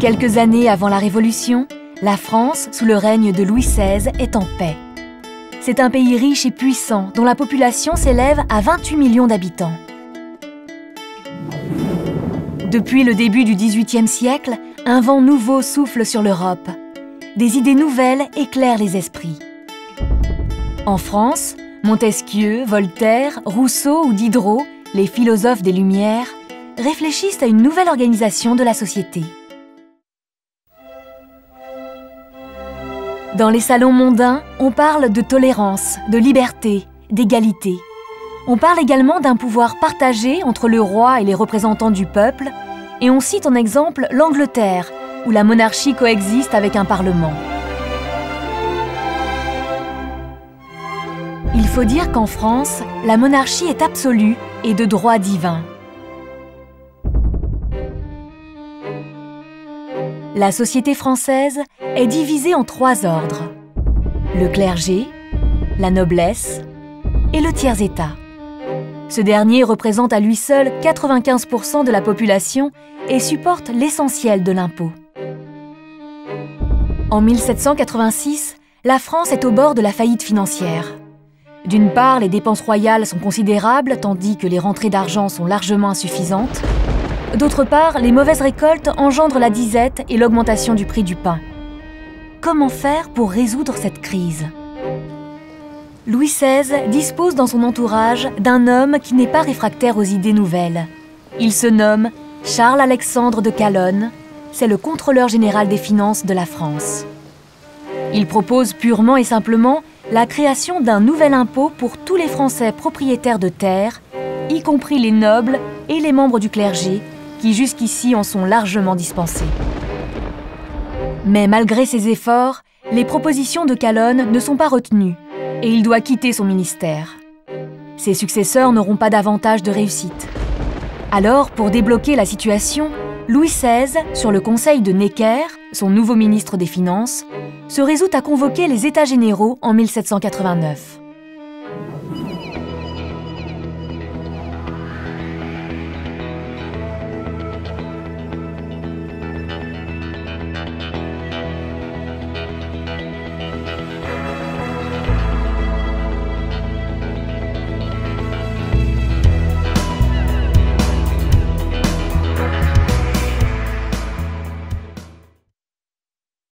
Quelques années avant la Révolution, la France, sous le règne de Louis XVI, est en paix. C'est un pays riche et puissant dont la population s'élève à 28 millions d'habitants. Depuis le début du XVIIIe siècle, un vent nouveau souffle sur l'Europe. Des idées nouvelles éclairent les esprits. En France, Montesquieu, Voltaire, Rousseau ou Diderot, les philosophes des Lumières, réfléchissent à une nouvelle organisation de la société. Dans les salons mondains, on parle de tolérance, de liberté, d'égalité. On parle également d'un pouvoir partagé entre le roi et les représentants du peuple, et on cite en exemple l'Angleterre, où la monarchie coexiste avec un parlement. Il faut dire qu'en France, la monarchie est absolue et de droit divin. La société française est divisée en 3 ordres: le clergé, la noblesse et le tiers-état. Ce dernier représente à lui seul 95% de la population et supporte l'essentiel de l'impôt. En 1786, la France est au bord de la faillite financière. D'une part, les dépenses royales sont considérables, tandis que les rentrées d'argent sont largement insuffisantes. D'autre part, les mauvaises récoltes engendrent la disette et l'augmentation du prix du pain. Comment faire pour résoudre cette crise? Louis XVI dispose dans son entourage d'un homme qui n'est pas réfractaire aux idées nouvelles. Il se nomme Charles-Alexandre de Calonne, c'est le contrôleur général des finances de la France. Il propose purement et simplement la création d'un nouvel impôt pour tous les Français propriétaires de terres, y compris les nobles et les membres du clergé, qui jusqu'ici en sont largement dispensés. Mais malgré ses efforts, les propositions de Calonne ne sont pas retenues et il doit quitter son ministère. Ses successeurs n'auront pas davantage de réussite. Alors, pour débloquer la situation, Louis XVI, sur le conseil de Necker, son nouveau ministre des Finances, se résout à convoquer les États généraux en 1789.